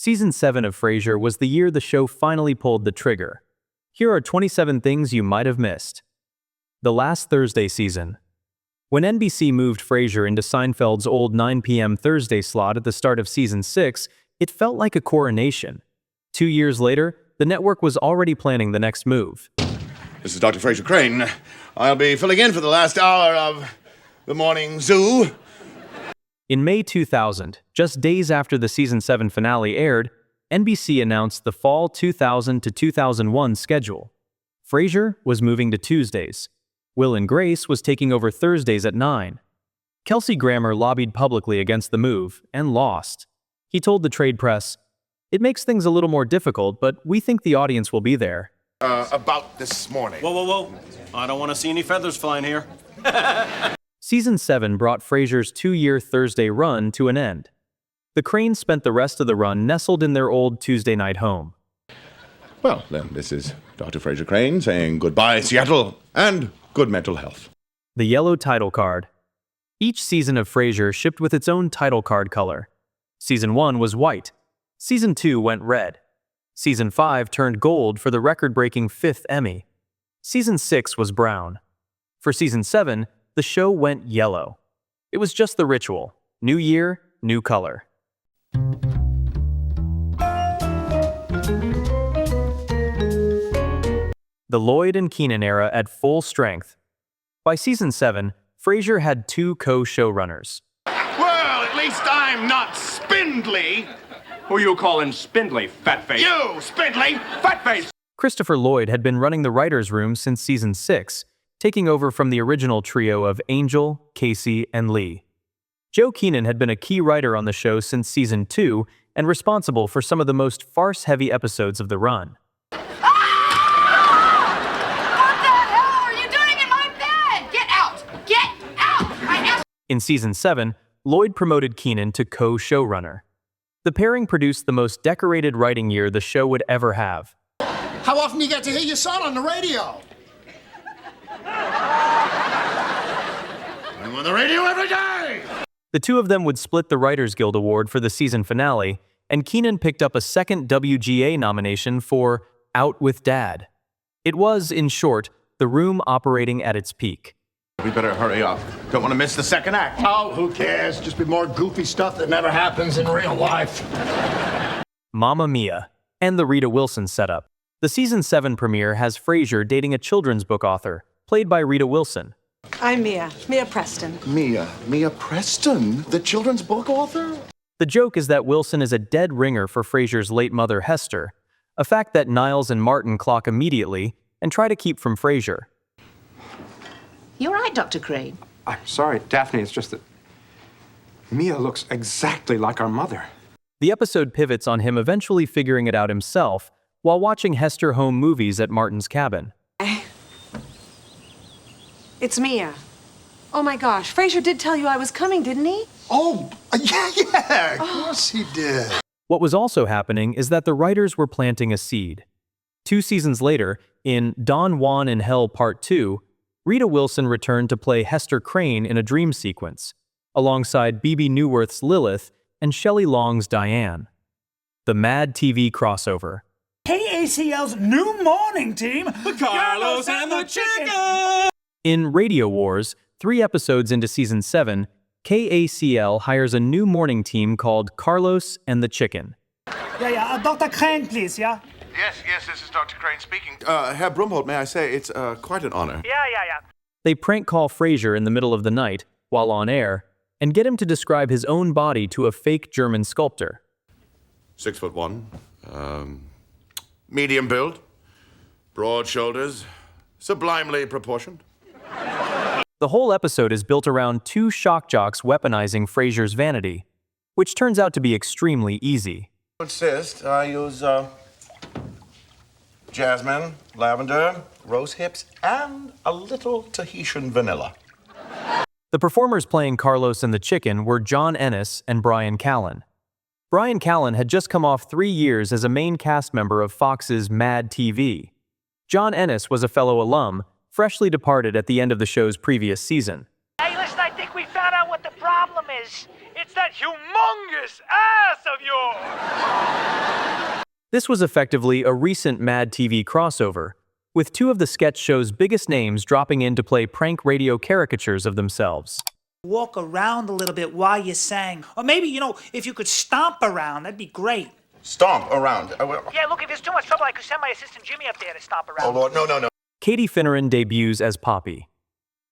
Season 7 of Frasier was the year the show finally pulled the trigger. Here are 27 things you might have missed. The last Thursday season. When NBC moved Frasier into Seinfeld's old 9 p.m. Thursday slot at the start of Season 6, it felt like a coronation. 2 years later, the network was already planning the next move. This is Dr. Frasier Crane. I'll be filling in for the last hour of the morning zoo. In May 2000, just days after the Season 7 finale aired, NBC announced the fall 2000 to 2001 schedule. Frasier was moving to Tuesdays. Will and Grace was taking over Thursdays at 9. Kelsey Grammer lobbied publicly against the move and lost. He told the trade press, "It makes things a little more difficult, but we think the audience will be there." About this morning. Whoa. I don't want to see any feathers flying here. Season 7 brought Frasier's 2-year Thursday run to an end. The Cranes spent the rest of the run nestled in their old Tuesday night home. Well, then, this is Dr. Frasier Crane saying goodbye, Seattle, and good mental health. The yellow title card. Each season of Frasier shipped with its own title card color. Season 1 was white. Season 2 went red. Season 5 turned gold for the record-breaking 5th Emmy. Season 6 was brown. For Season 7, the show went yellow. It was just the ritual. New year, new color. The Lloyd and Keenan era at full strength. By Season 7, Frasier had 2 co-showrunners. Well, at least I'm not spindly. Who you calling spindly, fatface? You, spindly, fatface! Christopher Lloyd had been running the writer's room since Season 6, taking over from the original trio of Angel, Casey, and Lee. Joe Keenan had been a key writer on the show since Season 2 and responsible for some of the most farce-heavy episodes of the run. What the hell are you doing in my bed? Get out! Get out! In Season 7, Lloyd promoted Keenan to co-showrunner. The pairing produced the most decorated writing year the show would ever have. How often do you get to hear your son on the radio? I'm on the radio every day! The two of them would split the Writers Guild Award for the season finale, and Keenan picked up a second WGA nomination for Out with Dad. It was, in short, the room operating at its peak. We better hurry up. Don't want to miss the second act. Oh, who cares? Just be more goofy stuff that never happens in real life. Mamma Mia, and the Rita Wilson setup. The Season 7 premiere has Frasier dating a children's book author, played by Rita Wilson. I'm Mia Preston. Mia Preston, the children's book author? The joke is that Wilson is a dead ringer for Frasier's late mother Hester, a fact that Niles and Martin clock immediately and try to keep from Frasier. You're right, Dr. Crane. I'm sorry, Daphne, it's just that Mia looks exactly like our mother. The episode pivots on him eventually figuring it out himself while watching Hester home movies at Martin's cabin. It's Mia. Oh my gosh, Frasier did tell you I was coming, didn't he? Oh, yeah, of course he did. What was also happening is that the writers were planting a seed. 2 seasons later, in Don Juan in Hell Part 2, Rita Wilson returned to play Hester Crane in a dream sequence, alongside Bebe Neuwirth's Lilith and Shelley Long's Diane. The Mad TV crossover. KACL's new morning team, The Carlos and the Chicken! In Radio Wars, 3 episodes into Season 7, KACL hires a new morning team called Carlos and the Chicken. Yeah, Dr. Crane, please, yeah? Yes, this is Dr. Crane speaking. Herr Brumholt, may I say, it's quite an honor. Yeah. They prank call Frasier in the middle of the night, while on air, and get him to describe his own body to a fake German sculptor. 6'1", medium build, broad shoulders, sublimely proportioned. The whole episode is built around 2 shock jocks weaponizing Frasier's vanity, which turns out to be extremely easy. Insist, I use jasmine, lavender, rose hips, and a little Tahitian vanilla. The performers playing Carlos and the Chicken were John Ennis and Brian Callen. Brian Callen had just come off 3 years as a main cast member of Fox's Mad TV. John Ennis was a fellow alum, freshly departed at the end of the show's previous season. Hey, listen, I think we found out what the problem is. It's that humongous ass of yours! This was effectively a recent Mad TV crossover, with two of the sketch show's biggest names dropping in to play prank radio caricatures of themselves. Walk around a little bit while you sang. Or maybe, if you could stomp around, that'd be great. Stomp around. Yeah, look, if there's too much trouble, I could send my assistant Jimmy up there to stomp around. Oh, Lord, no. Katie Finneran debuts as Poppy.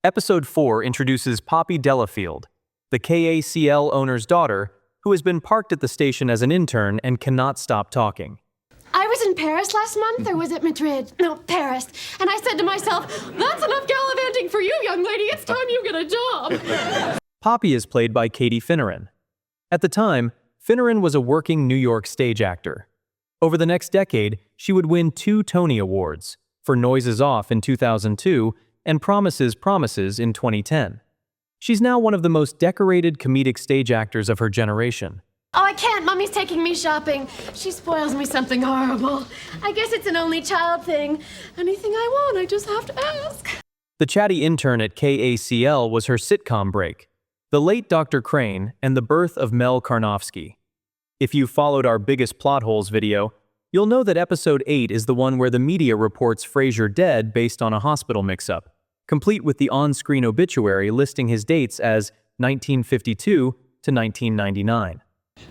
Episode 4 introduces Poppy Delafield, the KACL owner's daughter, who has been parked at the station as an intern and cannot stop talking. I was in Paris last month, or was it Madrid? No, Paris. And I said to myself, that's enough gallivanting for you, young lady. It's time you get a job. Poppy is played by Katie Finneran. At the time, Finneran was a working New York stage actor. Over the next decade, she would win 2 Tony Awards, for Noises Off in 2002 and Promises, Promises in 2010. She's now one of the most decorated comedic stage actors of her generation. Oh, I can't. Mommy's taking me shopping. She spoils me something horrible. I guess it's an only child thing. Anything I want, I just have to ask. The chatty intern at KACL was her sitcom break, The Late Dr. Crane and the Birth of Mel Karnofsky. If you followed our Biggest Plot Holes video, you'll know that episode 8 is the one where the media reports Frasier dead based on a hospital mix-up, complete with the on-screen obituary listing his dates as 1952 to 1999.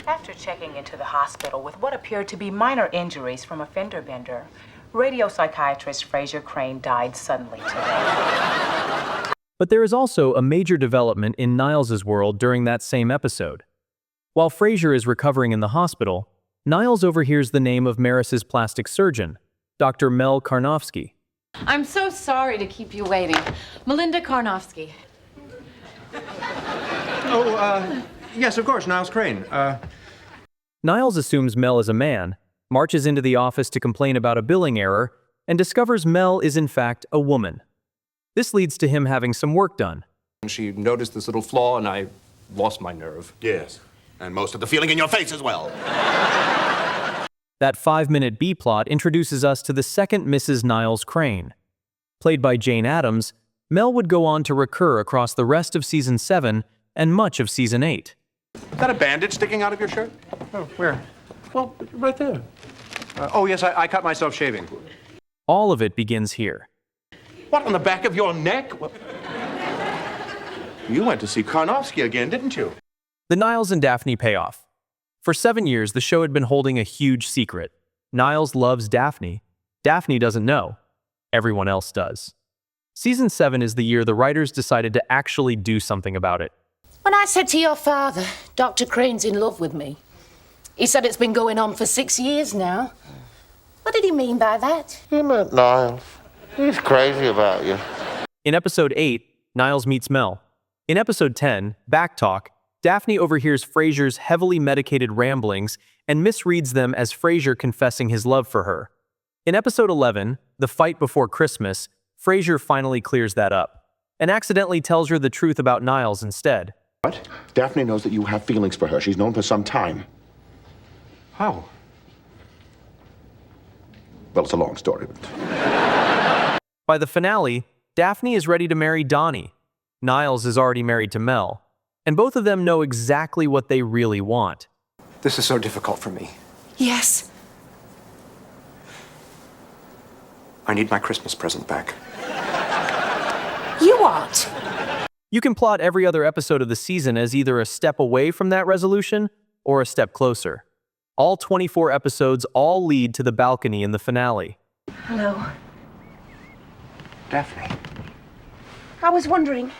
After checking into the hospital with what appeared to be minor injuries from a fender bender, radio psychiatrist Frasier Crane died suddenly today. But there is also a major development in Niles' world during that same episode. While Frasier is recovering in the hospital, Niles overhears the name of Maris's plastic surgeon, Dr. Mel Karnofsky. I'm so sorry to keep you waiting. Melinda Karnofsky. Yes, of course, Niles Crane. Niles assumes Mel is a man, marches into the office to complain about a billing error, and discovers Mel is in fact a woman. This leads to him having some work done. She noticed this little flaw, and I lost my nerve. Yes, and most of the feeling in your face as well. That 5-minute B-plot introduces us to the second Mrs. Niles Crane. Played by Jane Addams, Mel would go on to recur across the rest of Season 7 and much of Season 8. Is that a bandage sticking out of your shirt? Oh, where? Well, right there. Oh, yes, I cut myself shaving. All of it begins here. What, on the back of your neck? Well, you went to see Karnofsky again, didn't you? The Niles and Daphne payoff. For 7 years, the show had been holding a huge secret. Niles loves Daphne. Daphne doesn't know. Everyone else does. Season 7 is the year the writers decided to actually do something about it. When I said to your father, Dr. Crane's in love with me, he said it's been going on for 6 years now. What did he mean by that? He meant Niles. He's crazy about you. In episode 8, Niles meets Mel. In episode 10, Backtalk, Daphne overhears Frasier's heavily medicated ramblings and misreads them as Frasier confessing his love for her. In episode 11, The Fight Before Christmas, Frasier finally clears that up and accidentally tells her the truth about Niles instead. What? Daphne knows that you have feelings for her. She's known for some time. How? Well, it's a long story. By the finale, Daphne is ready to marry Donnie. Niles is already married to Mel, and both of them know exactly what they really want. This is so difficult for me. Yes. I need my Christmas present back. You what? You can plot every other episode of the season as either a step away from that resolution or a step closer. All 24 episodes all lead to the balcony in the finale. Hello. Daphne. I was wondering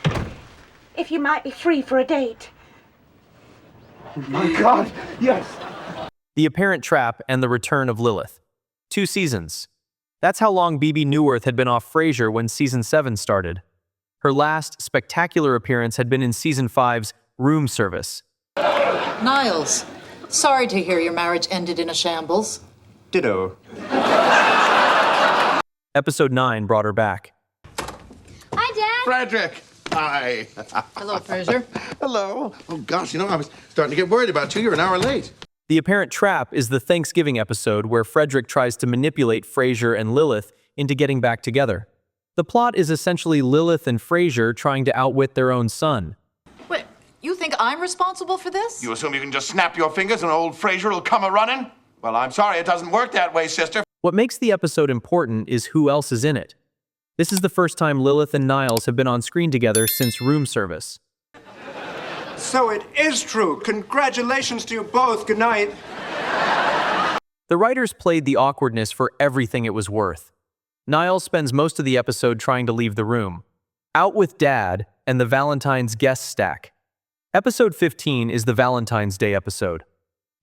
if you might be free for a date. My God, yes! The Apparent Trap and the Return of Lilith. 2 seasons. That's how long Bebe Neuwirth had been off Frasier when Season 7 started. Her last spectacular appearance had been in Season 5's Room Service. Niles, sorry to hear your marriage ended in a shambles. Ditto. Episode 9 brought her back. Hi, Dad. Frederick! Hi. Hello, Frasier. Hello. Oh, gosh, I was starting to get worried about you. You're an hour late. The Apparent Trap is the Thanksgiving episode where Frederick tries to manipulate Frasier and Lilith into getting back together. The plot is essentially Lilith and Frasier trying to outwit their own son. Wait, you think I'm responsible for this? You assume you can just snap your fingers and old Frasier will come a-running? Well, I'm sorry it doesn't work that way, sister. What makes the episode important is who else is in it. This is the first time Lilith and Niles have been on screen together since Room Service. So it is true. Congratulations to you both. Good night. The writers played the awkwardness for everything it was worth. Niles spends most of the episode trying to leave the room. Out with Dad and the Valentine's guest stack. Episode 15 is the Valentine's Day episode.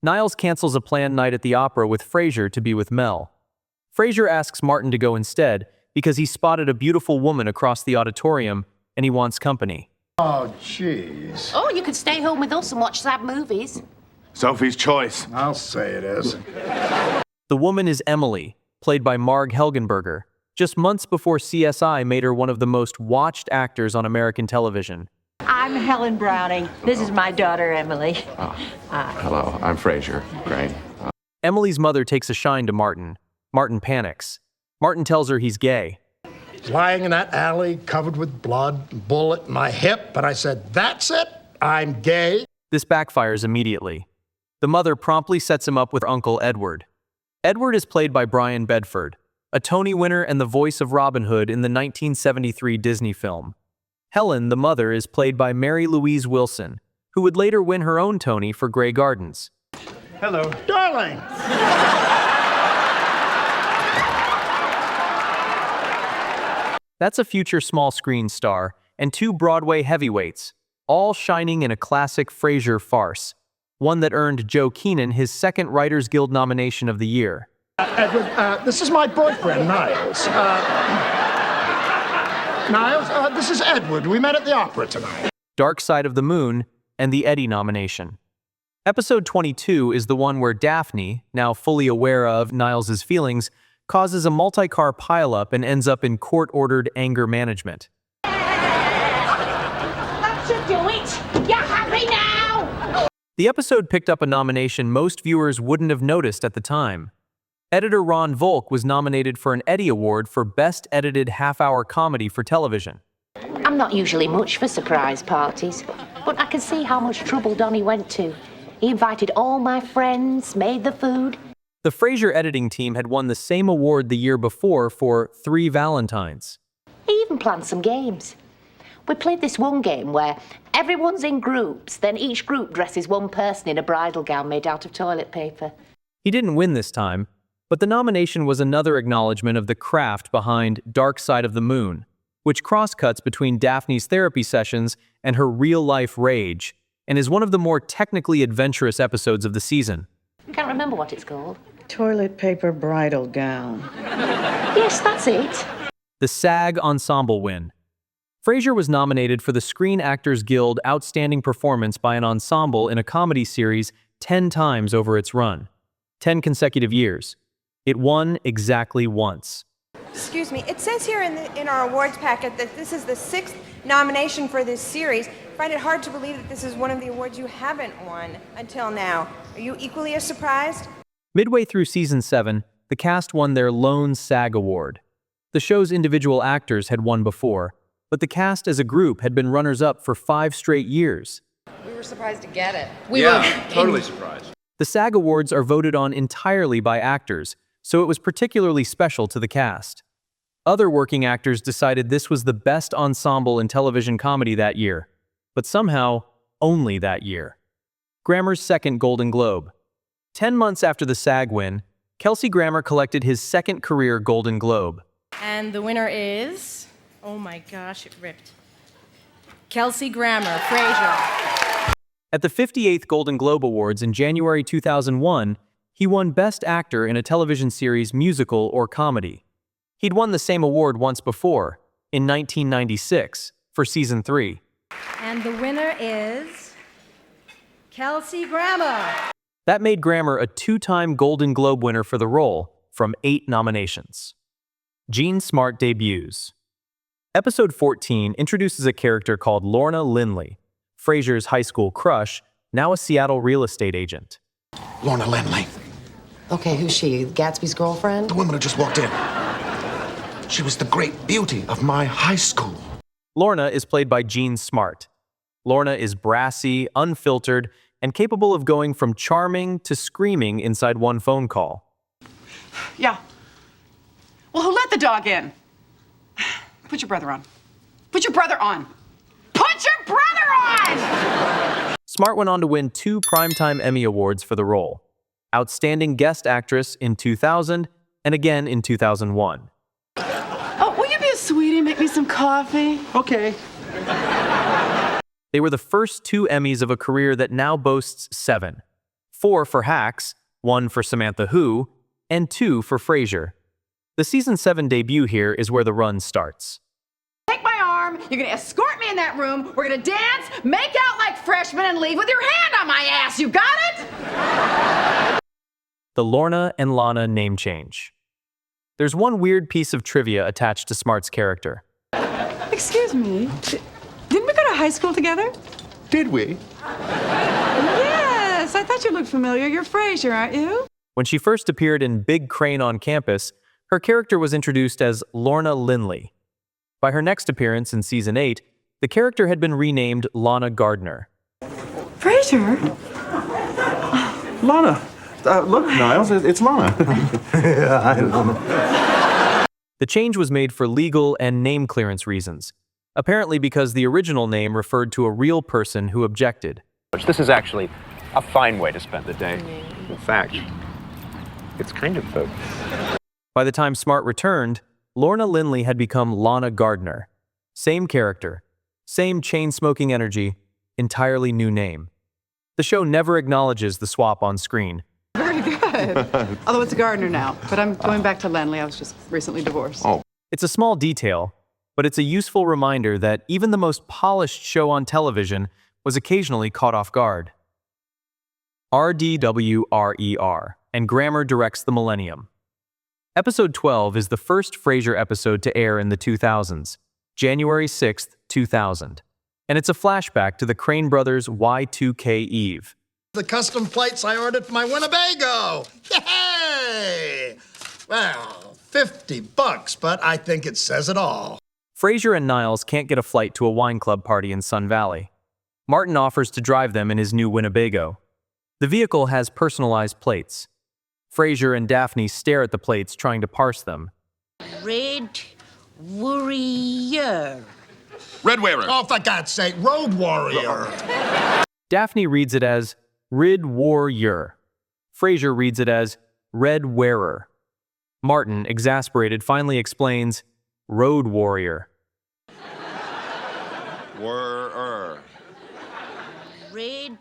Niles cancels a planned night at the opera with Frasier to be with Mel. Frasier asks Martin to go instead because he spotted a beautiful woman across the auditorium and he wants company. Oh, jeez. Oh, you could stay home with us and watch sad movies. Sophie's choice. I'll say it is. The woman is Emily, played by Marg Helgenberger, just months before CSI made her one of the most watched actors on American television. I'm Helen Browning. This is my daughter, Emily. Hello, I'm Frasier. Great. Emily's mother takes a shine to Martin. Martin panics. Martin tells her he's gay. Lying in that alley, covered with blood, bullet in my hip, and I said, that's it, I'm gay. This backfires immediately. The mother promptly sets him up with Uncle Edward. Edward is played by Brian Bedford, a Tony winner and the voice of Robin Hood in the 1973 Disney film. Helen, the mother, is played by Mary Louise Wilson, who would later win her own Tony for Grey Gardens. Hello. Darling! That's a future small screen star and two Broadway heavyweights, all shining in a classic Frasier farce, one that earned Joe Keenan his second Writers Guild nomination of the year. Edward, this is my boyfriend, Niles. Niles, this is Edward. We met at the opera tonight. Dark Side of the Moon and the Eddie nomination. Episode 22 is the one where Daphne, now fully aware of Niles' feelings, causes a multi-car pileup and ends up in court-ordered anger management. That should do it! You're happy now! The episode picked up a nomination most viewers wouldn't have noticed at the time. Editor Ron Volk was nominated for an Eddie Award for Best Edited Half-Hour Comedy for Television. I'm not usually much for surprise parties, but I can see how much trouble Donnie went to. He invited all my friends, made the food. The Frasier editing team had won the same award the year before for 3 Valentines. He even planned some games. We played this one game where everyone's in groups, then each group dresses one person in a bridal gown made out of toilet paper. He didn't win this time, but the nomination was another acknowledgement of the craft behind Dark Side of the Moon, which crosscuts between Daphne's therapy sessions and her real-life rage, and is one of the more technically adventurous episodes of the season. I can't remember what it's called. Toilet paper bridal gown. Yes, that's it. The SAG Ensemble win. Frasier was nominated for the Screen Actors Guild Outstanding Performance by an Ensemble in a Comedy Series 10 times over its run. 10 consecutive years. It won exactly once. Excuse me, it says here in our awards packet that this is the 6th nomination for this series. I find it hard to believe that this is one of the awards you haven't won until now. Are you equally as surprised? Midway through season 7, the cast won their lone SAG award. The show's individual actors had won before, but the cast as a group had been runners-up for 5 straight years. We were surprised to get it. Totally surprised. The SAG awards are voted on entirely by actors, so it was particularly special to the cast. Other working actors decided this was the best ensemble in television comedy that year, but somehow only that year. Grammer's second Golden Globe. 10 months after the SAG win, Kelsey Grammer collected his second career Golden Globe. And the winner is... oh my gosh, it ripped. Kelsey Grammer, Frasier. At the 58th Golden Globe Awards in January 2001, he won Best Actor in a television series, musical, or comedy. He'd won the same award once before, in 1996, for season 3. And the winner is... Kelsey Grammer. That made Grammer a 2-time Golden Globe winner for the role, from 8 nominations. Jean Smart debuts. Episode 14 introduces a character called Lorna Lindley, Frasier's high school crush, now a Seattle real estate agent. Lorna Lindley. Okay, who's she? Gatsby's girlfriend? The woman who just walked in. She was the great beauty of my high school. Lorna is played by Jean Smart. Lorna is brassy, unfiltered, and capable of going from charming to screaming inside one phone call. Yeah. Well, who let the dog in? Put your brother on. Put your brother on. Put your brother on! Smart went on to win 2 Primetime Emmy Awards for the role. Outstanding Guest Actress in 2000 and again in 2001. Oh, will you be a sweetie and make me some coffee? Okay. They were the first 2 Emmys of a career that now boasts 7. 4 for Hacks, 1 for Samantha Who, and 2 for Frasier. The season 7 debut here is where the run starts. Take my arm, you're gonna escort me in that room, we're gonna dance, make out like freshmen, and leave with your hand on my ass, you got it? The Lorna and Lana name change. There's one weird piece of trivia attached to Smart's character. Excuse me, didn't we go to high school together? Did we? Yes, I thought you looked familiar. You're Frasier, aren't you? When she first appeared in Big Crane on Campus, her character was introduced as Lorna Linley. By her next appearance in Season 8, the character had been renamed Lana Gardner. Frasier? Lana. Look, Niles, it's Lana. Yeah, I know. The change was made for legal and name clearance reasons, apparently because the original name referred to a real person who objected. This is actually a fine way to spend the day. In fact, it's kind of both. By the time Smart returned, Lorna Linley had become Lana Gardner. Same character, same chain-smoking energy, entirely new name. The show never acknowledges the swap on screen. Very good. Although it's Gardner now, but I'm going back to Lenley. I was just recently divorced. Oh. It's a small detail, but it's a useful reminder that even the most polished show on television was occasionally caught off guard. RDWRER, and Grammar directs the Millennium. Episode 12 is the first Frasier episode to air in the 2000s, January 6th, 2000. And it's a flashback to the Crane brothers' Y2K Eve. The custom plates I ordered for my Winnebago. Yay! Well, $50, but I think it says it all. Frasier and Niles can't get a flight to a wine club party in Sun Valley. Martin offers to drive them in his new Winnebago. The vehicle has personalized plates. Frasier and Daphne stare at the plates, trying to parse them. Red Warrior. Red Wearer. Oh, for God's sake, Road Warrior. Daphne reads it as Rid Warrior. Frasier reads it as Red Wearer. Martin, exasperated, finally explains Road Warrior. Wearer. Red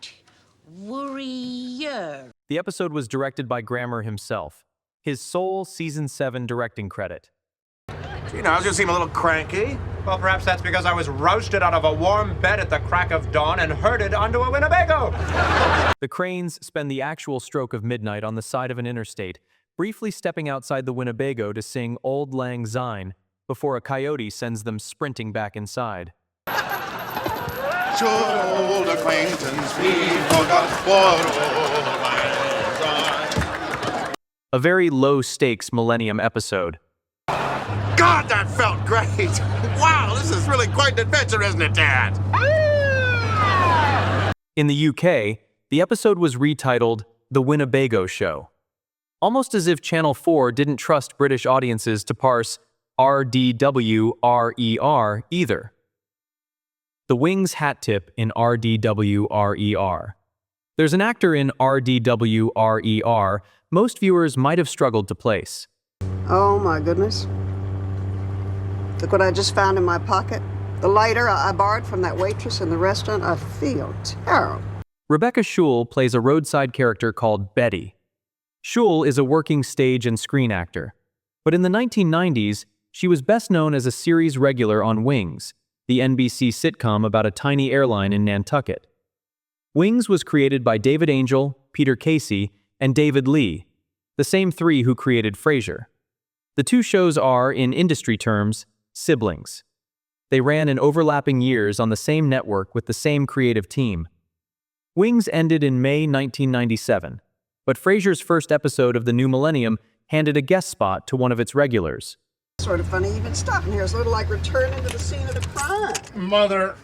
Warrior. The episode was directed by Grammer himself, his sole Season 7 directing credit. Gee, Niles, you seem a little cranky. Well, perhaps that's because I was roasted out of a warm bed at the crack of dawn and herded onto a Winnebago. The Cranes spend the actual stroke of midnight on the side of an interstate, briefly stepping outside the Winnebago to sing Auld Lang Syne before a coyote sends them sprinting back inside. Should old acquaintance be forgot what old lang syne? A very low-stakes Millennium episode. God, that felt great! Wow, this is really quite an adventure, isn't it, Dad? In the UK, the episode was retitled The Winnebago Show, almost as if Channel 4 didn't trust British audiences to parse RDWRER either. The Wings hat tip in RDWRER. There's an actor in RDWRER most viewers might have struggled to place. Oh my goodness. Look what I just found in my pocket. The lighter I borrowed from that waitress in the restaurant. I feel terrible. Rebecca Schull plays a roadside character called Betty. Schull is a working stage and screen actor, but in the 1990s, she was best known as a series regular on Wings, the NBC sitcom about a tiny airline in Nantucket. Wings was created by David Angel, Peter Casey, and David Lee, the same 3 who created Frasier. The 2 shows are, in industry terms, siblings. They ran in overlapping years on the same network with the same creative team. Wings ended in May 1997, but Frasier's first episode of the new Millennium handed a guest spot to one of its regulars. Sort of funny even stopping here. It's a little like returning to the scene of the crime. Mother,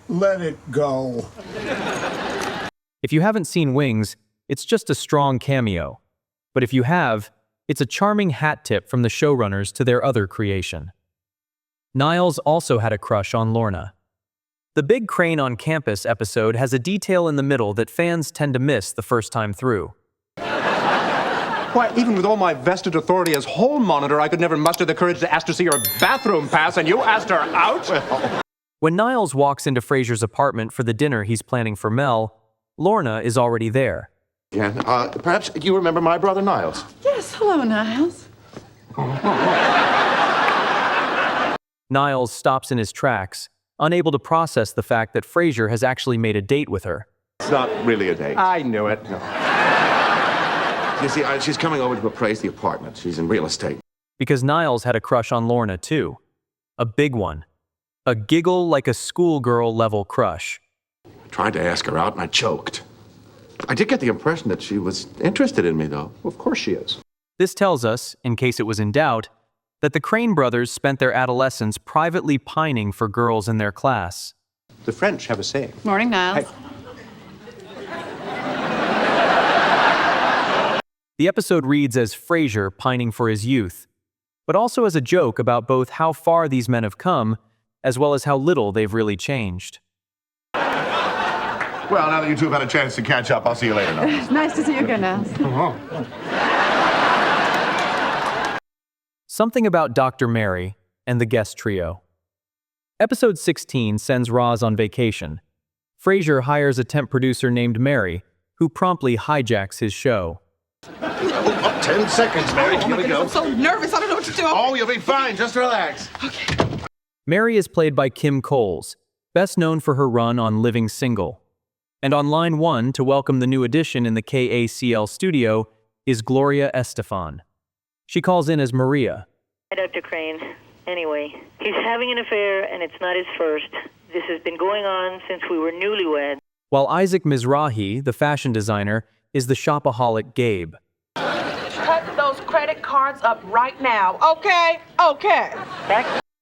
let it go. If you haven't seen Wings, it's just a strong cameo. But if you have, it's a charming hat tip from the showrunners to their other creation. Niles also had a crush on Lorna. The Big Crane on Campus episode has a detail in the middle that fans tend to miss the first time through. Why, even with all my vested authority as hall monitor, I could never muster the courage to ask to see her bathroom pass, and you asked her out? When Niles walks into Frasier's apartment for the dinner he's planning for Mel, Lorna is already there. Yeah, perhaps you remember my brother Niles. Yes, hello, Niles. Niles stops in his tracks, unable to process the fact that Frasier has actually made a date with her. It's not really a date. I knew it. You see, she's coming over to appraise the apartment. She's in real estate. Because Niles had a crush on Lorna, too. A big one. A giggle like a schoolgirl level crush. I tried to ask her out and I choked. I did get the impression that she was interested in me, though. Well, of course she is. This tells us, in case it was in doubt, that the Crane brothers spent their adolescence privately pining for girls in their class. The French have a saying. Morning, Niles. The episode reads as Frasier pining for his youth, but also as a joke about both how far these men have come, as well as how little they've really changed. Well, now that you two have had a chance to catch up, I'll see you later now. Nice to see you again, Niles. Something about Dr. Mary and the guest trio. Episode 16 sends Roz on vacation. Frasier hires a temp producer named Mary, who promptly hijacks his show. 10 seconds, Mary. Here we go. I'm so nervous. I don't know what to do. Oh, you'll be fine. Just relax. Okay. Mary is played by Kim Coles, best known for her run on Living Single. And on line 1 to welcome the new addition in the KACL studio is Gloria Estefan. She calls in as Maria. Hi, Dr. Crane. Anyway, he's having an affair, and it's not his first. This has been going on since we were newlyweds. While Isaac Mizrahi, the fashion designer, is the shopaholic Gabe. Cut those credit cards up right now, okay? Okay.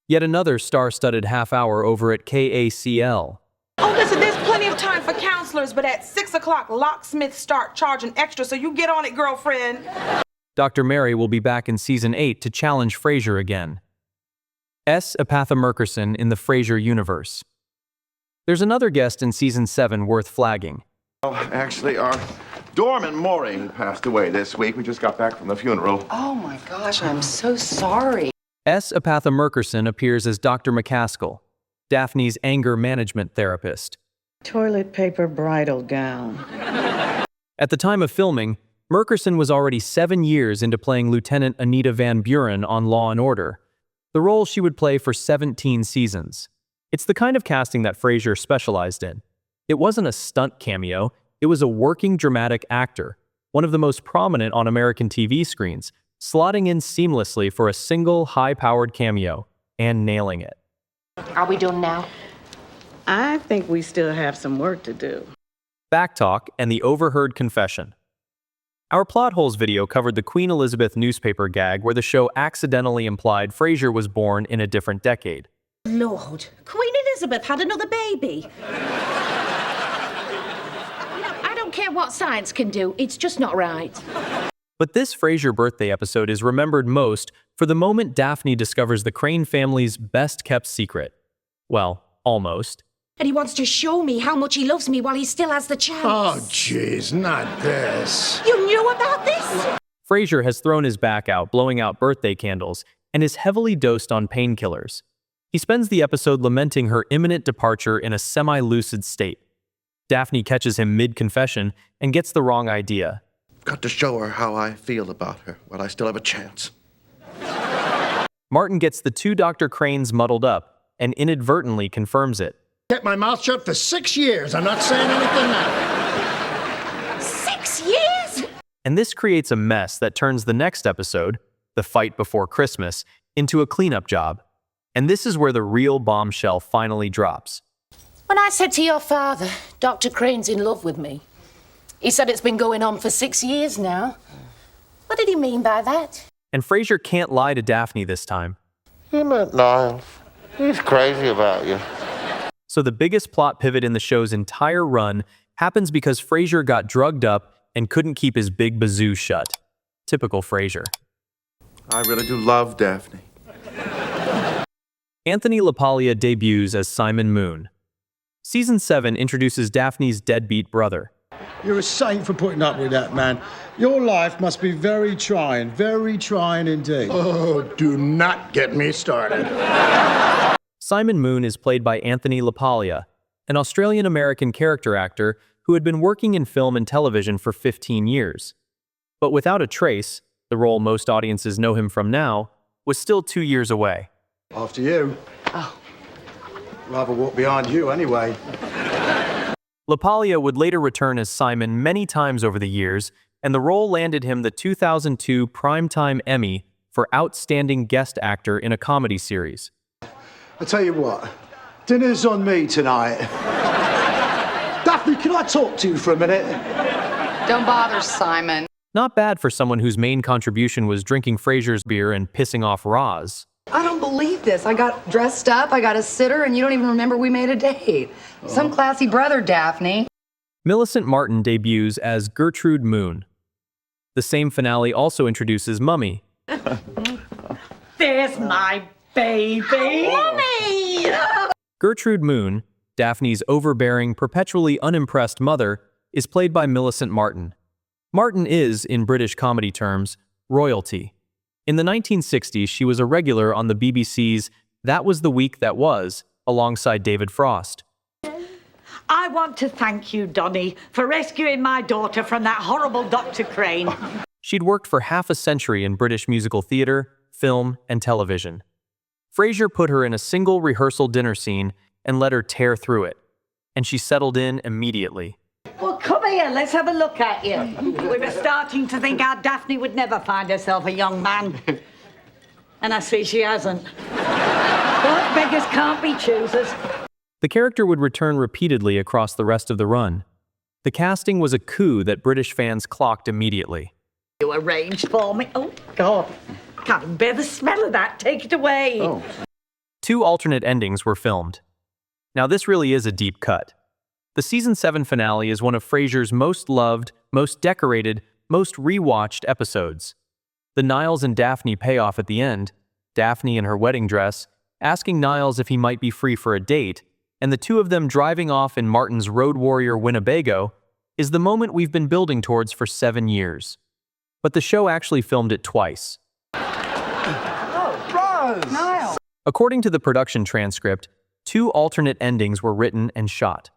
Yet another star-studded half-hour over at KACL. Oh, listen, there's plenty of time for counselors, but at 6 o'clock, locksmiths start charging extra, so you get on it, girlfriend. Dr. Mary will be back in Season 8 to challenge Frasier again. S. Epatha Merkerson in the Frasier universe. There's another guest in Season 7 worth flagging. Well, actually, our doorman, Maureen, passed away this week. We just got back from the funeral. Oh, my gosh, I'm so sorry. S. Epatha Merkerson appears as Dr. McCaskill, Daphne's anger management therapist. Toilet paper bridal gown. At the time of filming, Merkerson was already 7 years into playing Lieutenant Anita Van Buren on Law & Order, the role she would play for 17 seasons. It's the kind of casting that Frasier specialized in. It wasn't a stunt cameo, it was a working dramatic actor, one of the most prominent on American TV screens, slotting in seamlessly for a single high-powered cameo and nailing it. Are we done now? I think we still have some work to do. Backtalk and the overheard confession. Our Plot Holes video covered the Queen Elizabeth newspaper gag where the show accidentally implied Frasier was born in a different decade. Lord, Queen Elizabeth had another baby. I don't care what science can do, it's just not right. But this Frasier birthday episode is remembered most for the moment Daphne discovers the Crane family's best-kept secret. Well, almost. And he wants to show me how much he loves me while he still has the chance. Oh, jeez, not this. You knew about this? Frasier has thrown his back out, blowing out birthday candles, and is heavily dosed on painkillers. He spends the episode lamenting her imminent departure in a semi-lucid state. Daphne catches him mid-confession and gets the wrong idea. Got to show her how I feel about her while I still have a chance. Martin gets the two Dr. Cranes muddled up and inadvertently confirms it. Kept my mouth shut for 6 years. I'm not saying anything now. 6 years? And this creates a mess that turns the next episode, The Fight Before Christmas, into a cleanup job. And this is where the real bombshell finally drops. When I said to your father, Dr. Crane's in love with me, he said it's been going on for 6 years now. What did he mean by that? And Frasier can't lie to Daphne this time. He meant Niles. He's crazy about you. So the biggest plot pivot in the show's entire run happens because Frasier got drugged up and couldn't keep his big bazoo shut. Typical Frasier. I really do love Daphne. Anthony LaPaglia debuts as Simon Moon. Season 7 introduces Daphne's deadbeat brother. You're a saint for putting up with that, man. Your life must be very trying indeed. Oh, do not get me started. Simon Moon is played by Anthony LaPaglia, an Australian-American character actor who had been working in film and television for 15 years. But without a trace, the role most audiences know him from now was still 2 years away. After you. Oh. Rather walk behind you anyway. LaPaglia would later return as Simon many times over the years, and the role landed him the 2002 Primetime Emmy for Outstanding Guest Actor in a Comedy Series. I tell you what, dinner's on me tonight. Daphne, can I talk to you for a minute? Don't bother, Simon. Not bad for someone whose main contribution was drinking Frasier's beer and pissing off Roz. I don't believe this. I got dressed up, I got a sitter, and you don't even remember we made a date. Some classy brother, Daphne. Millicent Martin debuts as Gertrude Moon. The same finale also introduces Mummy. There's my baby. Mommy! Gertrude Moon, Daphne's overbearing, perpetually unimpressed mother, is played by Millicent Martin. Martin is, in British comedy terms, royalty. In the 1960s, she was a regular on the BBC's That Was the Week That Was, alongside David Frost. I want to thank you, Donnie, for rescuing my daughter from that horrible Dr. Crane. She'd worked for half a century in British musical theatre, film, and television. Frasier put her in a single rehearsal dinner scene and let her tear through it, and she settled in immediately. Well, come here, let's have a look at you. We were starting to think our Daphne would never find herself a young man. And I see she hasn't. But beggars can't be choosers. The character would return repeatedly across the rest of the run. The casting was a coup that British fans clocked immediately. You arranged for me. Oh, God. Can't even bear the smell of that. Take it away. Oh. 2 alternate endings were filmed. Now this really is a deep cut. The season 7 finale is one of Frasier's most loved, most decorated, most rewatched episodes. The Niles and Daphne payoff at the end, Daphne in her wedding dress, asking Niles if he might be free for a date, and the two of them driving off in Martin's Road Warrior Winnebago, is the moment we've been building towards for 7 years. But the show actually filmed it twice. Oh, Roz! Niles! According to the production transcript, 2 alternate endings were written and shot.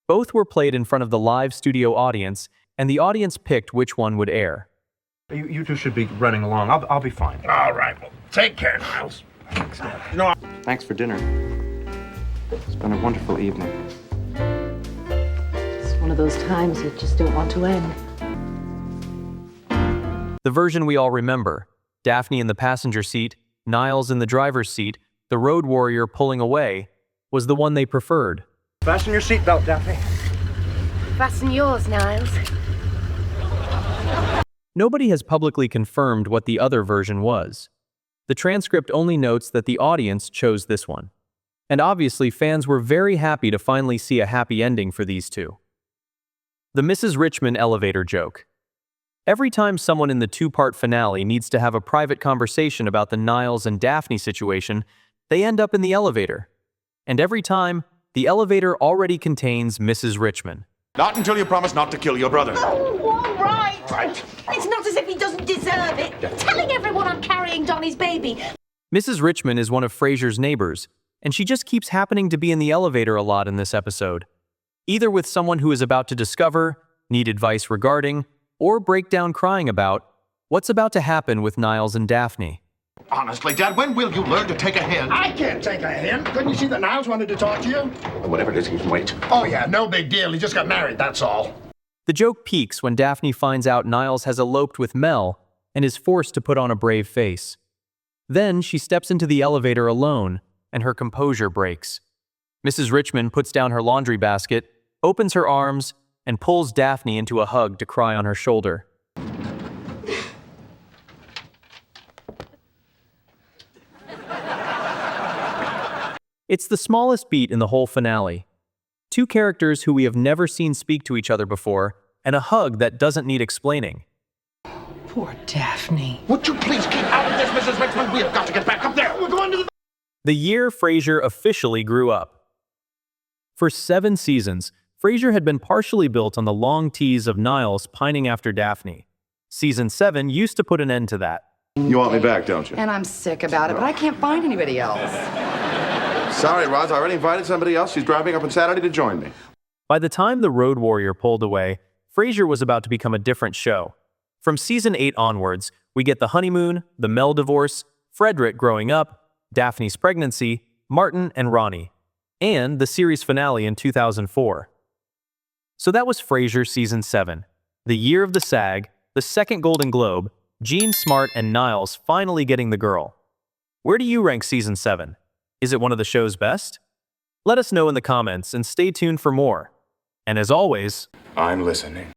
Both were played in front of the live studio audience, and the audience picked which one would air. You two should be running along. I'll be fine. All right, well, take care, Niles. No. Thanks for dinner. It's been a wonderful evening. It's one of those times you just don't want to end. The version we all remember, Daphne in the passenger seat, Niles in the driver's seat, the road warrior pulling away, was the one they preferred. Fasten your seatbelt, Daphne. Fasten yours, Niles. Nobody has publicly confirmed what the other version was. The transcript only notes that the audience chose this one. And obviously fans were very happy to finally see a happy ending for these two. The Mrs. Richmond elevator joke. Every time someone in the 2-part finale needs to have a private conversation about the Niles and Daphne situation, they end up in the elevator. And every time, the elevator already contains Mrs. Richmond. Not until you promise not to kill your brother. Oh, all right. Right. It's not as if he doesn't deserve it. Telling everyone I'm carrying Donnie's baby. Mrs. Richmond is one of Frasier's neighbors, and she just keeps happening to be in the elevator a lot in this episode. Either with someone who is about to discover, need advice regarding, or break down crying about what's about to happen with Niles and Daphne. Honestly, Dad, when will you learn to take a hint? I can't take a hint. Couldn't you see that Niles wanted to talk to you? Whatever it is, he can wait. Oh, yeah, no big deal. He just got married, that's all. The joke peaks when Daphne finds out Niles has eloped with Mel and is forced to put on a brave face. Then she steps into the elevator alone, and her composure breaks. Mrs. Richmond puts down her laundry basket, opens her arms, and pulls Daphne into a hug to cry on her shoulder. It's the smallest beat in the whole finale. Two characters who we have never seen speak to each other before, and a hug that doesn't need explaining. Poor Daphne. Would you please keep out of this, Mrs. Richmond? We have got to get back up there. We're going to the... The year Frasier officially grew up. For 7 seasons, Frasier had been partially built on the long tease of Niles pining after Daphne. Season 7 used to put an end to that. You want me back, don't you? And I'm sick about it, but I can't find anybody else. Sorry, Roz. I already invited somebody else. She's driving up on Saturday to join me. By the time the Road Warrior pulled away, Frasier was about to become a different show. From season 8 onwards, we get the honeymoon, the Mel divorce, Frederick growing up, Daphne's pregnancy, Martin and Ronnie, and the series finale in 2004. So that was Frasier season 7, the year of the SAG, the second Golden Globe, Gene Smart and Niles finally getting the girl. Where do you rank season 7? Is it one of the show's best? Let us know in the comments and stay tuned for more. And as always, I'm listening.